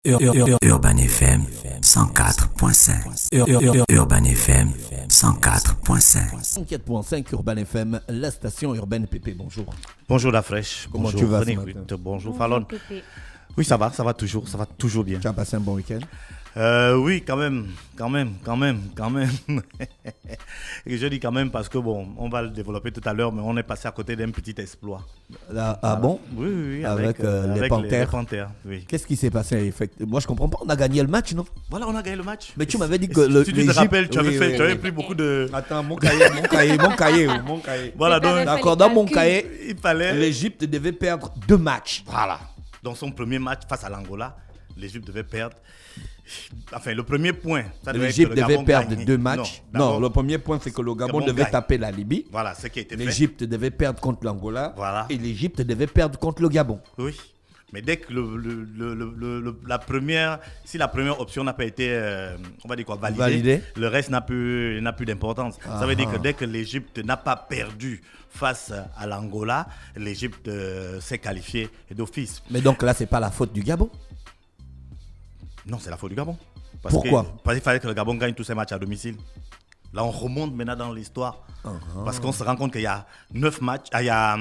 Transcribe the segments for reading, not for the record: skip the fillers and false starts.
Urban FM 104.5. Urban FM 104.5. 104.5 Urban FM, la station urbaine. Pépé, bonjour. Bonjour la fraîche. Comment Bonjour tu vas René ce matin? Rutte. Bonjour Fallon. Oui, ça va toujours bien. Tu as passé un bon week-end? Oui, quand même. Et je dis quand même parce que bon, on va le développer tout à l'heure, mais on est passé à côté d'un petit exploit. Bon? Oui, Avec les les Panthères. Panthères, oui. Qu'est-ce qui s'est passé? Moi, je comprends pas. On a gagné le match, non? Voilà, on a gagné le match. Mais tu m'avais dit Et que si tu te rappelles, tu avais pris beaucoup de. Attends, mon cahier. Voilà, donc D'accord, dans mon cahier, il fallait. l'Égypte devait perdre 2 matchs. Voilà. Dans son premier match face à l'Angola, l'Égypte devait perdre. Enfin, le premier point, ça devait être que L'Égypte le devait Gabon perdre gagne. 2 matchs. Non, d'abord, Non, le premier point, c'est que le Gabon devait gagne. taper la Libye. Voilà, ce qui a été fait. L'Égypte devait perdre contre l'Angola. Voilà. Et l'Égypte devait perdre contre le Gabon. Oui. Mais dès que si la première option n'a pas été, on va dire quoi, validée, le reste n'a plus d'importance. Ça veut dire que dès que l'Égypte n'a pas perdu face à l'Angola, l'Égypte s'est qualifiée d'office. Mais donc là, c'est pas la faute du Gabon. Non, c'est la faute du Gabon. Pourquoi? Parce qu'il fallait que le Gabon gagne tous ses matchs à domicile. Là, on remonte maintenant dans l'histoire. Parce qu'on se rend compte qu'il y a 9 matchs. Il y a,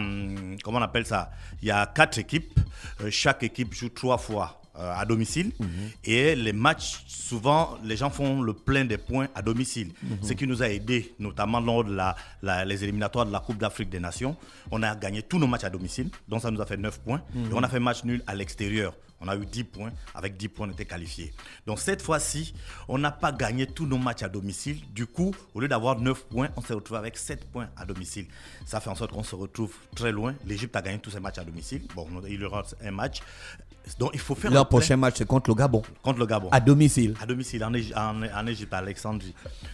comment on appelle ça? Il y a 4 équipes. Chaque équipe joue 3 fois à domicile. Et les matchs, souvent, les gens font le plein des points à domicile. Ce qui nous a aidé, notamment lors de les éliminatoires de la Coupe d'Afrique des Nations. On a gagné tous nos matchs à domicile. Donc, ça nous a fait 9 points. Et on a fait match nul à l'extérieur. On a eu 10 points. Avec 10 points, on était qualifiés. Donc, cette fois-ci, on n'a pas gagné tous nos matchs à domicile. Du coup, au lieu d'avoir 9 points, on s'est retrouvé avec 7 points à domicile. Ça fait en sorte qu'on se retrouve très loin. L'Égypte a gagné tous ses matchs à domicile. Bon, il y aura un match. Donc, il faut faire Leur prochain match, c'est contre le Gabon. contre le Gabon. À domicile. À domicile, en Égypte, à Alexandrie.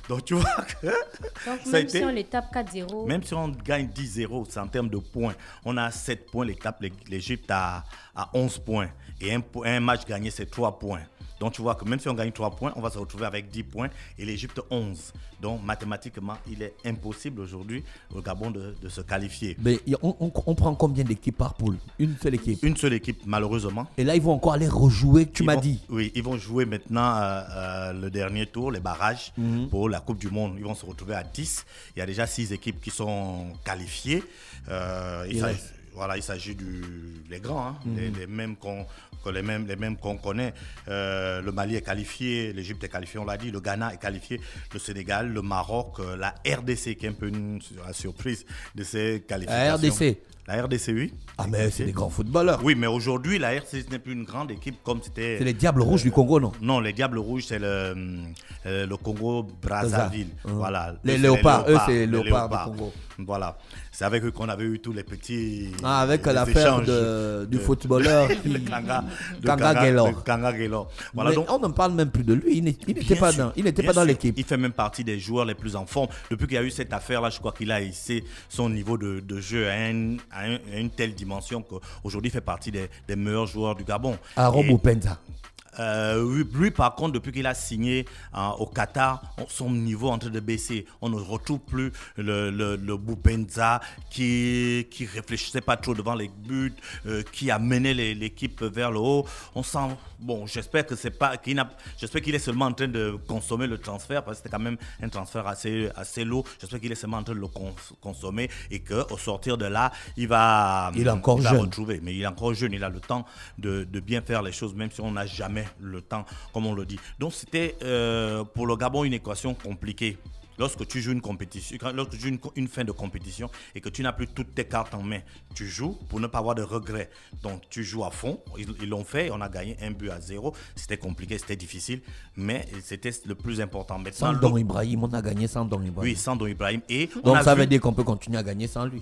Donc, tu vois que. Donc, ça a même été- si on les tape 4-0, Même si on gagne 10-0, c'est en termes de points. On a 7 points, l'Égypte à 11 points. Et un match gagné, c'est 3 points. Donc tu vois que même si on gagne 3 points, on va se retrouver avec 10 points et l'Égypte 11. Donc mathématiquement, il est impossible aujourd'hui au Gabon de se qualifier. Mais on prend combien d'équipes par poule? Une seule équipe. Une seule équipe, malheureusement. Et là, ils vont encore aller rejouer, tu Ils m'as vont- dit. Oui, ils vont jouer maintenant le dernier tour, les barrages pour la Coupe du Monde. Ils vont se retrouver à 10. Il y a déjà 6 équipes qui sont qualifiées. Il s'agit des grands, hein, les mêmes qu'on connaît. Le Mali est qualifié, l'Égypte est qualifiée, on l'a dit, le Ghana est qualifié, le Sénégal, le Maroc, la RDC qui est un peu la surprise de ces qualifications. La RDC. La RDC, oui. Ah, mais c'est des grands footballeurs. Oui, mais aujourd'hui, la RDC n'est plus une grande équipe comme c'était. C'est les Diables Rouges du Congo, non? Non, les Diables Rouges, c'est le Congo-Brazzaville. Voilà. Les Eux, léopards, eux, c'est les les léopards du Congo. Voilà. C'est avec eux qu'on avait eu tous les petits. Ah, avec les l'affaire échanges du footballeur de Kanga Gaylor. de Kanga Gaylor. Voilà, Mais donc, on ne parle même plus de lui. Il n'était bien pas sûr, dans, il n'était bien pas dans sûr. l'équipe. Il fait même partie des joueurs les plus en forme. Depuis qu'il y a eu cette affaire-là, je crois qu'il a hissé son niveau de jeu à une telle dimension qu'aujourd'hui, il fait partie des meilleurs joueurs du Gabon. Aaron Et- Boupenda. Lui, par contre, depuis qu'il a signé au Qatar, son niveau est en train de baisser. On ne retrouve plus le Boupenza qui réfléchissait pas trop devant les buts, qui a mené l'équipe vers le haut. On sent, bon, j'espère qu'il est seulement en train de consommer le transfert parce que c'était quand même un transfert assez lourd. J'espère qu'il est seulement en train de le consommer et qu'au sortir de là, il va jeune. retrouver. Mais il est encore jeune, il a le temps de bien faire les choses, même si on n'a jamais le temps, comme on le dit. Donc c'était pour le Gabon une équation compliquée. Lorsque tu joues une compétition, lorsque tu joues une fin de compétition et que tu n'as plus toutes tes cartes en main, tu joues pour ne pas avoir de regrets. Donc tu joues à fond. Ils l'ont fait, on a gagné 1-0. C'était compliqué, c'était difficile, mais c'était le plus important. Maintenant, Sans Don Ibrahim, on a gagné sans Don Ibrahim. oui, sans Don Ibrahim. Et Donc ça veut dire qu'on peut continuer à gagner sans lui.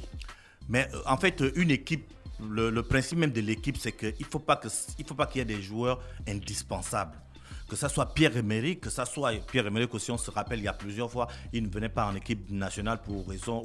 mais en fait, une équipe, le principe même de l'équipe, c'est qu'il ne faut pas qu'il y ait des joueurs indispensables. Que ça soit Pierre-Emerick, aussi, on se rappelle, il y a plusieurs fois, il ne venait pas en équipe nationale pour une raison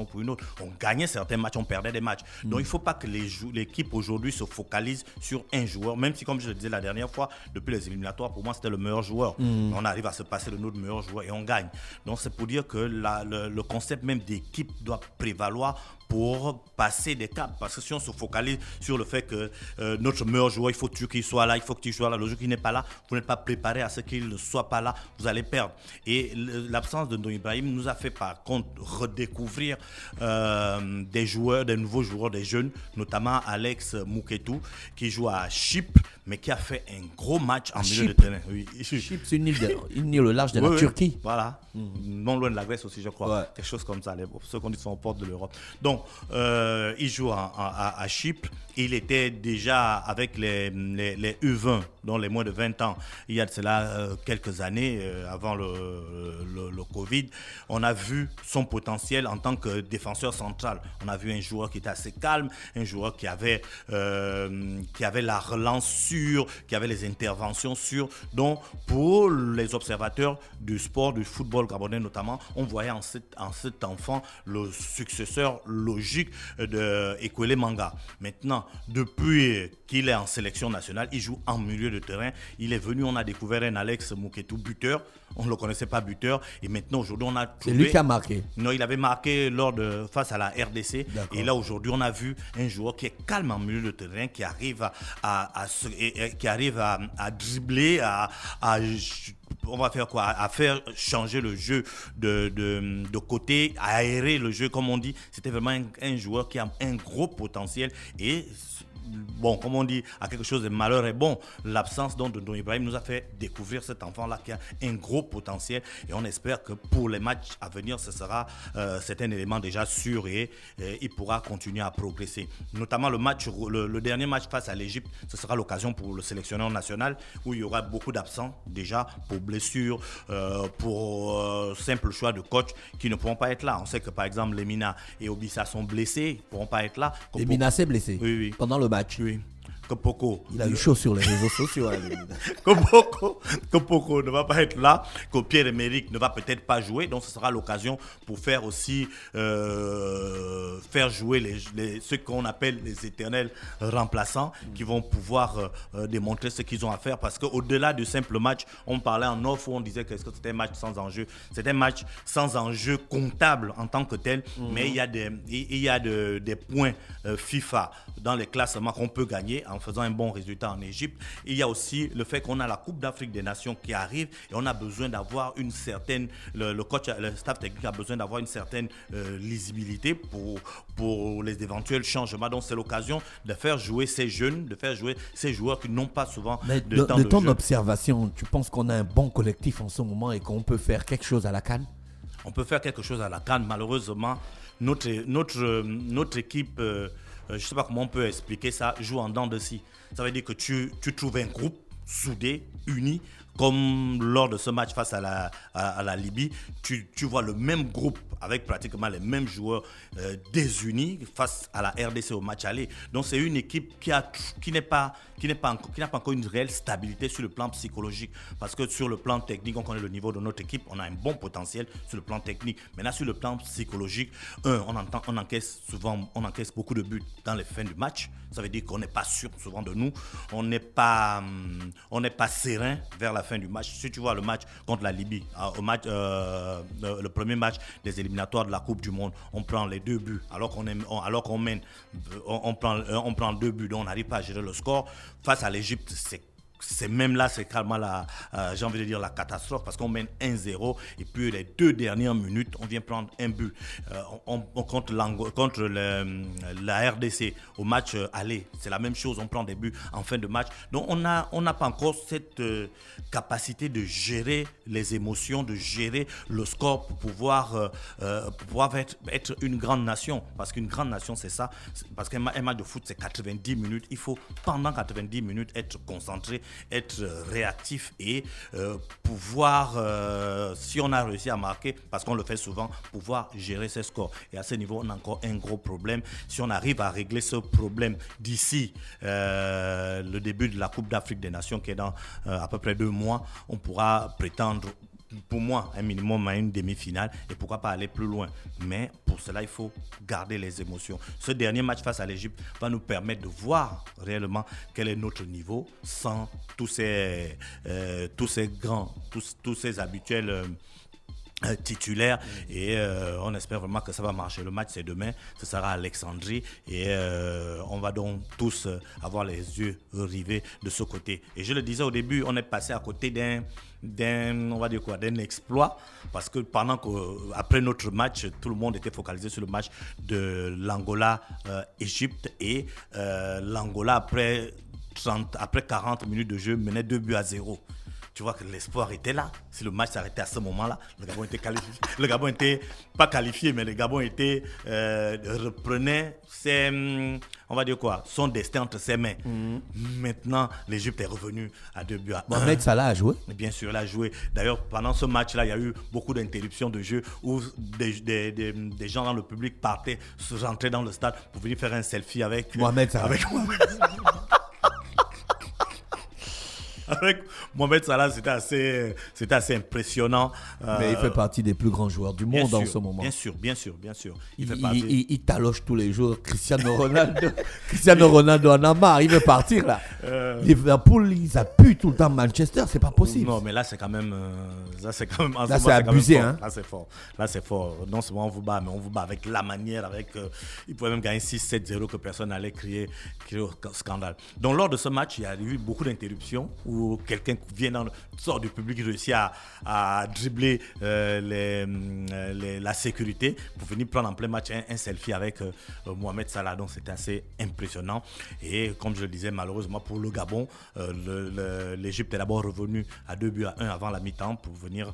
ou pour une autre. On gagnait certains matchs, on perdait des matchs. Donc il ne faut pas que l'équipe aujourd'hui se focalise sur un joueur, même si, comme je le disais la dernière fois, depuis les éliminatoires, pour moi, c'était le meilleur joueur. On arrive à se passer de notre meilleur joueur et on gagne. Donc c'est pour dire que le concept même d'équipe doit prévaloir pour passer des caps. Parce que si on se focalise sur le fait que notre meilleur joueur, il faut qu'il soit là, il faut qu'il soit là, le joueur qui n'est pas là, vous n'êtes pas préparé à ce qu'il ne soit pas là, vous allez perdre. Et l'absence de Ndo Ibrahim nous a fait par contre redécouvrir des joueurs, des nouveaux joueurs, des jeunes, notamment Alex Mouketou, qui joue à Chypre, mais qui a fait un gros match en milieu de terrain. Oui. Chypre, c'est une île au large de la Turquie. Voilà, non loin de la Grèce aussi, je crois. Ouais. Quelque chose comme ça, ceux qu'on dit sont aux portes de l'Europe. Donc, il joue à Chypre. Il était déjà avec les U20, dont les moins de 20 ans, il y a de cela quelques années, avant le Covid. On a vu son potentiel en tant que défenseur central. On a vu un joueur qui était assez calme, un joueur qui avait la relance sûre, qui avait les interventions sûres. Donc, pour les observateurs du sport, du football gabonais notamment, on voyait en cet enfant le successeur logique de Ekwele Manga. Maintenant, depuis qu'il est en sélection nationale, il joue en milieu de terrain. Il est venu, on a découvert un Alex Mouketou buteur. On ne le connaissait pas buteur. Et maintenant, aujourd'hui, on a trouvé... C'est lui qui a marqué. Non, il avait marqué face à la RDC. D'accord. Et là, aujourd'hui, on a vu un joueur qui est calme en milieu de terrain, qui arrive à dribbler, on va faire quoi? À faire changer le jeu de côté, à aérer le jeu, comme on dit. C'était vraiment un joueur qui a un gros potentiel et... Bon, comme on dit, à quelque chose de malheur est bon. L'absence de Ndo Ibrahim nous a fait découvrir cet enfant-là qui a un gros potentiel et on espère que pour les matchs à venir, c'est un élément déjà sûr et il pourra continuer à progresser. Notamment le dernier match face à l'Égypte, ce sera l'occasion pour le sélectionneur national où il y aura beaucoup d'absents déjà pour blessures, pour simple choix de coach qui ne pourront pas être là. On sait que par exemple Lemina et Obissa sont blessés, ils ne pourront pas être là. Lemina s'est blessé pendant le match. Oui. Kopoko. Il a eu chaud sur les réseaux sociaux. Kopoko ne va pas être là. Que Pierre-Emerick ne va peut-être pas jouer. Donc ce sera l'occasion pour faire aussi faire jouer ceux qu'on appelle les éternels remplaçants qui vont pouvoir démontrer ce qu'ils ont à faire. Parce qu'au-delà du simple match, on parlait en off où on disait que c'était un match sans enjeu. C'est un match sans enjeu comptable en tant que tel. Mais il y a des points FIFA dans les classements qu'on peut gagner en faisant un bon résultat en Égypte. Il y a aussi le fait qu'on a la Coupe d'Afrique des Nations qui arrive et on a besoin d'avoir une certaine, le staff technique a besoin d'avoir une certaine lisibilité pour les éventuels changements. Donc c'est l'occasion de faire jouer ces jeunes, de faire jouer ces joueurs qui n'ont pas souvent de temps de jeu. De ton observation, tu penses qu'on a un bon collectif en ce moment et qu'on peut faire quelque chose à la CAN? On peut faire quelque chose à la CAN. Malheureusement, notre équipe... je ne sais pas comment on peut expliquer ça, joue en dents de scie. Ça veut dire que tu trouves un groupe soudé, uni, comme lors de ce match face à la Libye. Tu vois le même groupe avec pratiquement les mêmes joueurs désunis face à la RDC au match aller. Donc c'est une équipe qui n'a pas encore une réelle stabilité sur le plan psychologique. Parce que sur le plan technique, on connaît le niveau de notre équipe, on a un bon potentiel sur le plan technique. Maintenant sur le plan psychologique, on encaisse beaucoup de buts dans les fins du match. Ça veut dire qu'on n'est pas sûr souvent de nous. On n'est pas serein vers la fin du match. Si tu vois le match contre la Libye, le premier match des éliminatoires de la Coupe du Monde, on prend les 2 buts alors qu'on mène, on prend 2 buts, donc on n'arrive pas à gérer le score. Face à l'Égypte, c'est même là, c'est carrément j'ai envie de dire la catastrophe parce qu'on mène 1-0 et puis les 2 dernières minutes, on vient prendre un but. Contre la RDC au match aller, c'est la même chose, on prend des buts en fin de match. Donc on n'a pas encore cette capacité de gérer les émotions, de gérer le score pour pouvoir être une grande nation. Parce qu'une grande nation, c'est ça. Parce qu'un match de foot, c'est 90 minutes. Il faut, pendant 90 minutes, être concentré, être réactif et pouvoir, si on a réussi à marquer, parce qu'on le fait souvent, pouvoir gérer ses scores. Et à ce niveau, on a encore un gros problème. Si on arrive à régler ce problème d'ici le début de la Coupe d'Afrique des Nations, qui est dans à peu près 2 mois, on pourra prétendre, pour moi, un minimum à une demi-finale et pourquoi pas aller plus loin. Mais pour cela, il faut garder les émotions. Ce dernier match face à l'Égypte va nous permettre de voir réellement quel est notre niveau sans tous ces habituels titulaire et on espère vraiment que ça va marcher. Le match c'est demain, ce sera à Alexandrie et on va donc tous avoir les yeux rivés de ce côté. Et je le disais au début, on est passé à côté d'un exploit parce que après notre match, tout le monde était focalisé sur le match de l'Angola-Égypte et l'Angola après 40 minutes de jeu menait 2-0. Tu vois que l'espoir était là. Si le match s'arrêtait à ce moment-là, le Gabon était qualifié. Le Gabon était pas qualifié, mais le Gabon reprenait son destin entre ses mains. Maintenant, l'Égypte est revenue à 2-1. Mohamed Salah a joué. Bien sûr, il a joué. D'ailleurs, pendant ce match-là, il y a eu beaucoup d'interruptions de jeu où des gens dans le public partaient, rentraient dans le stade pour venir faire un selfie avec Mohamed Salah. Avec Mohamed Salah, c'était assez impressionnant. Mais il fait partie des plus grands joueurs du monde en ce moment. Bien sûr. Il taloche tous les jours. Cristiano Ronaldo en a marre. Il veut partir là. Liverpool, ils appuient tout le temps Manchester. C'est pas possible. Non, mais là, c'est quand même. Là, c'est abusé. Hein? Là, c'est fort. Non seulement on vous bat, mais on vous bat avec la manière. Il pouvait même gagner 6-7-0 que personne n'allait crier au scandale. Donc, lors de ce match, il y a eu beaucoup d'interruptions où quelqu'un sort du public, réussit à dribbler la sécurité pour venir prendre en plein match un selfie avec Mohamed Salah. Donc c'était assez impressionnant. Et comme je le disais, malheureusement pour le Gabon, l'Égypte est d'abord revenue à 2-1 avant la mi-temps pour venir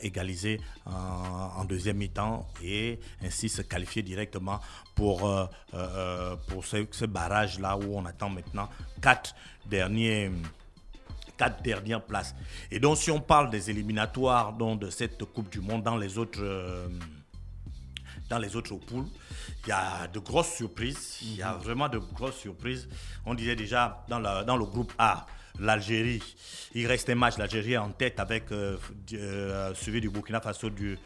égaliser en deuxième mi-temps et ainsi se qualifier directement pour ce barrage-là où on attend maintenant 4 dernières places. Et donc, si on parle des éliminatoires de cette Coupe du Monde dans les autres poules, il y a de grosses surprises. Il y a vraiment de grosses surprises. On disait déjà dans le groupe A, l'Algérie, il reste un match. L'Algérie est en tête avec suivi du Burkina Faso, du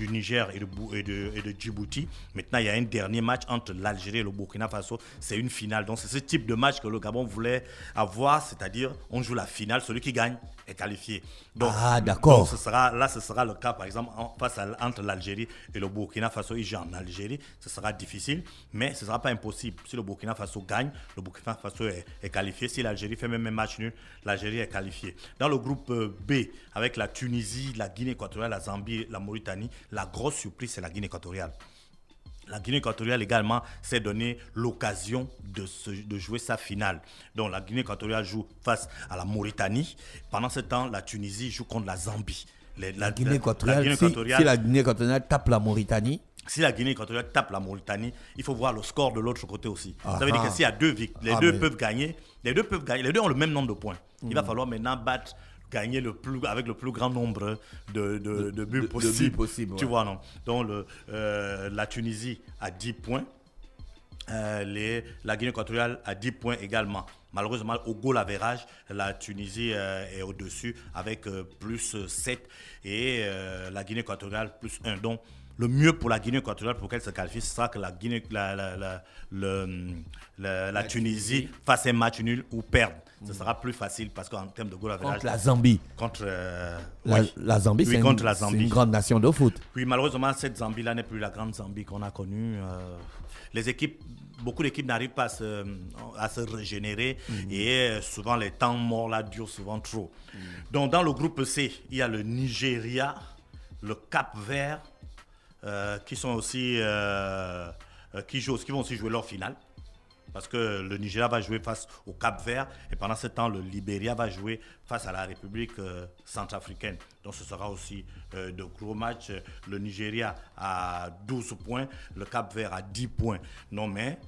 Niger et de Djibouti. Maintenant, il y a un dernier match entre l'Algérie et le Burkina Faso. C'est une finale. Donc, c'est ce type de match que le Gabon voulait avoir, c'est-à-dire on joue la finale, celui qui gagne est qualifié. Donc, d'accord. Donc, ce sera le cas, par exemple, entre l'Algérie et le Burkina Faso. Ils jouent en Algérie, ce sera difficile, mais ce ne sera pas impossible. Si le Burkina Faso gagne, le Burkina Faso est qualifié. Si l'Algérie fait même un match nul, l'Algérie est qualifiée. Dans le groupe B, avec la Tunisie, la Guinée équatoriale, la Zambie, la Mauritanie, la grosse surprise, c'est la Guinée équatoriale. La Guinée équatoriale également s'est donné l'occasion de jouer sa finale. Donc la Guinée équatoriale joue face à la Mauritanie. Pendant ce temps, la Tunisie joue contre la Zambie. La Guinée équatoriale, si la Guinée équatoriale tape la Mauritanie. Si la Guinée équatoriale tape la Mauritanie, il faut voir le score de l'autre côté aussi. Ça veut dire que s'il y a les deux peuvent gagner. Les deux ont le même nombre de points. Il va falloir maintenant gagner avec le plus grand nombre de buts possible. Tu vois, non? Donc, la Tunisie a 10 points. La Guinée équatoriale a 10 points également. Malheureusement, au goal average, la Tunisie est au-dessus avec plus 7 et la Guinée équatoriale plus 1. Donc, le mieux pour la Guinée équatoriale pour qu'elle se qualifie, ce sera que la Tunisie fasse un match nul ou perde. Ce sera plus facile parce qu'en termes de goal average... Contre la Zambie. La Zambie, c'est une grande nation de foot. Oui, malheureusement, cette Zambie-là n'est plus la grande Zambie qu'on a connue. Beaucoup d'équipes n'arrivent pas à se régénérer et souvent les temps morts là durent souvent trop. Donc dans le groupe C, il y a le Nigeria, le Cap-Vert, qui vont aussi jouer leur finale. Parce que le Nigeria va jouer face au Cap-Vert et pendant ce temps, le Libéria va jouer face à la République centrafricaine. Donc ce sera aussi de gros matchs. Le Nigeria a 12 points, le Cap-Vert a 10 points. Non mais,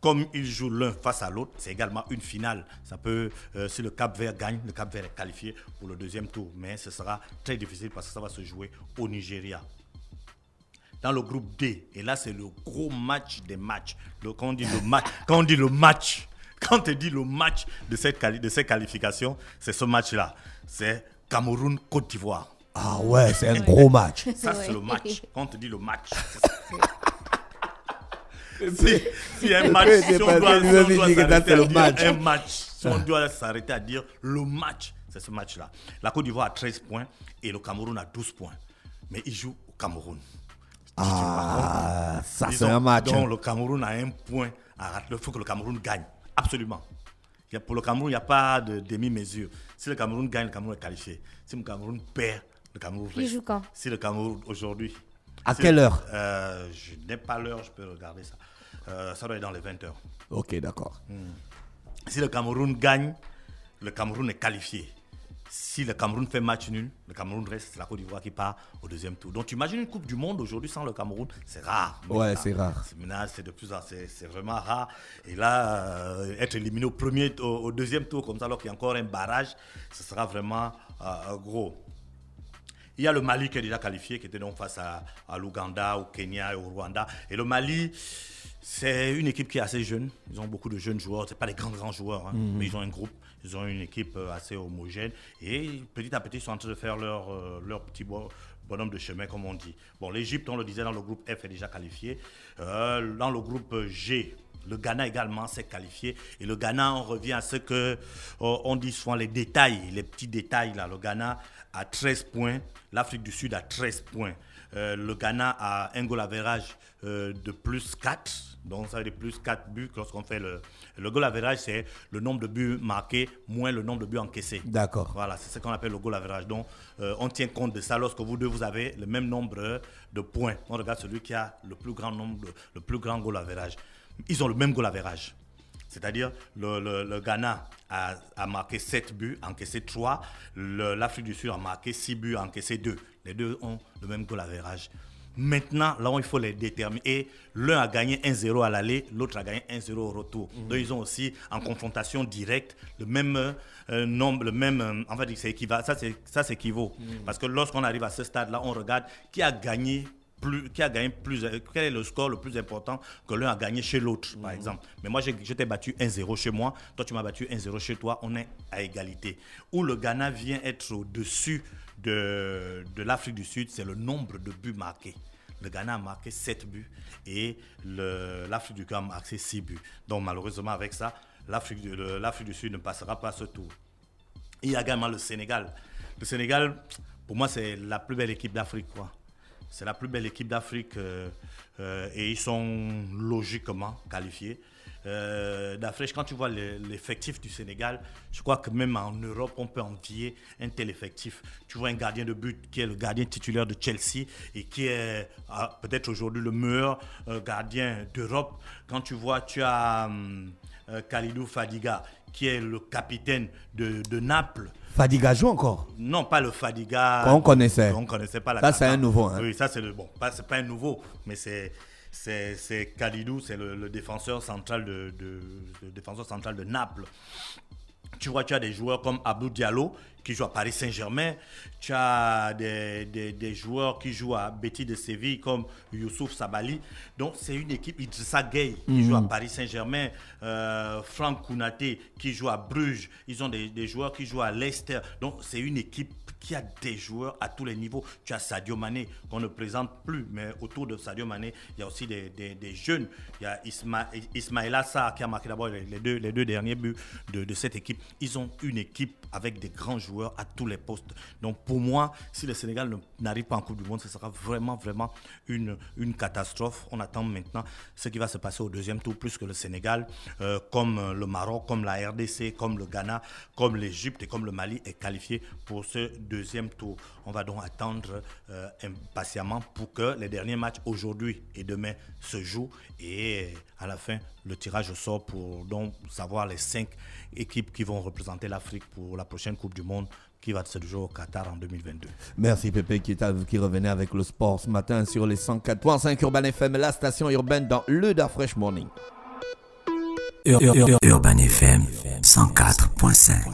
comme ils jouent l'un face à l'autre, c'est également une finale. Ça peut, si le Cap-Vert gagne, le Cap-Vert est qualifié pour le deuxième tour. Mais ce sera très difficile parce que ça va se jouer au Nigeria. Dans le groupe D, et là c'est le gros match des matchs. Quand on dit le match de ces qualifications, c'est ce match-là. C'est Cameroun-Côte d'Ivoire. Ah ouais, c'est un gros match. Ça c'est le match. Quand on te dit le match. Si un match, si on doit s'arrêter à dire le match, c'est ce match-là. La Côte d'Ivoire a 13 points et le Cameroun a 12 points. mais ils jouent au Cameroun. Ah, ça c'est un match. Donc le Cameroun a un point à rater. Il faut que le Cameroun gagne. Absolument. Pour le Cameroun, il n'y a pas de demi-mesure. Si le Cameroun gagne, le Cameroun est qualifié. Si le Cameroun perd, le Cameroun reste. Il joue quand? Si le Cameroun aujourd'hui. À quelle heure? Je n'ai pas l'heure, je peux regarder ça. Ça doit être dans les 20h. Ok, d'accord. Si le Cameroun gagne, le Cameroun est qualifié. Si le Cameroun fait match nul, le Cameroun reste, c'est la Côte d'Ivoire qui part au deuxième tour. Donc tu imagines une Coupe du Monde aujourd'hui sans le Cameroun, c'est rare. Ouais, c'est rare. C'est vraiment rare. Et là, être éliminé au deuxième tour comme ça, alors qu'il y a encore un barrage, ce sera vraiment gros. Il y a le Mali qui est déjà qualifié, qui était donc face à l'Ouganda, au Kenya et au Rwanda. Et le Mali, c'est une équipe qui est assez jeune. Ils ont beaucoup de jeunes joueurs. Ce n'est pas des grands joueurs, mais ils ont un groupe. Ils ont une équipe assez homogène. Et petit à petit, ils sont en train de faire leur petit bonhomme de chemin, comme on dit. Bon, l'Égypte, on le disait, dans le groupe F est déjà qualifié. Dans le groupe G, le Ghana également s'est qualifié. Et le Ghana, on revient à ce qu'on dit souvent, les détails, les petits détails. Là. Le Ghana a 13 points. L'Afrique du Sud a 13 points. Le Ghana a un goal average de plus 4. Donc, ça veut dire plus 4 buts lorsqu'on fait le goal average, c'est le nombre de buts marqués moins le nombre de buts encaissés. D'accord. Voilà, c'est ce qu'on appelle le goal average. Donc, on tient compte de ça lorsque vous deux, vous avez le même nombre de points. On regarde celui qui a le plus grand goal average. Ils ont le même goal average. C'est-à-dire, le Ghana a marqué 7 buts, encaissé 3. L'Afrique du Sud a marqué 6 buts, encaissé 2. Les deux ont le même goal average. Maintenant, là où il faut les déterminer, et l'un a gagné 1-0 à l'aller, l'autre a gagné 1-0 au retour. Donc, ils ont aussi, en confrontation directe, le même nombre, en fait, ça s'équivaut. Parce que lorsqu'on arrive à ce stade-là, on regarde qui a gagné plus, quel est le score le plus important que l'un a gagné chez l'autre, par exemple. Mais moi, je t'ai battu 1-0 chez moi, toi, tu m'as battu 1-0 chez toi, on est à égalité. Où le Ghana vient être au-dessus de l'Afrique du Sud, c'est le nombre de buts marqués. Le Ghana a marqué 7 buts et l'Afrique du Sud a marqué 6 buts. Donc malheureusement avec ça, l'Afrique du Sud ne passera pas ce tour. Il y a également le Sénégal. Le Sénégal, pour moi, c'est la plus belle équipe d'Afrique, quoi. C'est la plus belle équipe d'Afrique et ils sont logiquement qualifiés. D'Afrique, quand tu vois l'effectif du Sénégal, je crois que même en Europe, on peut envier un tel effectif. Tu vois un gardien de but qui est le gardien titulaire de Chelsea et qui est peut-être aujourd'hui le meilleur gardien d'Europe. Quand tu vois, tu as Kalidou Fadiga qui est le capitaine de Naples. Fadiga joue encore? Non, pas le Fadiga. On connaissait. On connaissait pas la. Ça, c'est un nouveau. Hein. Oui, ça, c'est c'est pas un nouveau, mais c'est Kalidou, c'est le défenseur central de Naples. Tu vois, tu as des joueurs comme Abdou Diallo qui joue à Paris Saint-Germain. Tu as des joueurs qui jouent à Betis de Séville comme Youssouf Sabali. Donc, c'est une équipe. Idrissa Gueye qui joue à Paris Saint-Germain. Franck Kounaté qui joue à Bruges. Ils ont des joueurs qui jouent à Leicester. Donc, c'est une équipe qui a des joueurs à tous les niveaux. Tu as Sadio Mané qu'on ne présente plus, mais autour de Sadio Mané, il y a aussi des jeunes. Il y a Ismaïla Sarr qui a marqué d'abord les deux derniers buts de cette équipe. Ils ont une équipe avec des grands joueurs à tous les postes. Donc pour moi, si le Sénégal n'arrive pas en Coupe du Monde, ce sera vraiment, vraiment une catastrophe. On attend maintenant ce qui va se passer au deuxième tour, plus que le Sénégal, comme le Maroc, comme la RDC, comme le Ghana, comme l'Égypte et comme le Mali est qualifié pour ce deuxième tour. On va donc attendre impatiemment pour que les derniers matchs aujourd'hui et demain se jouent et à la fin, le tirage au sort pour donc savoir les 5 équipes qui vont représenter l'Afrique pour la prochaine Coupe du Monde qui va se jouer au Qatar en 2022. Merci Pépé qui revenait avec le sport ce matin sur les 104.5 Urban FM, la station urbaine dans le Da Fresh Morning. Urban FM 104.5.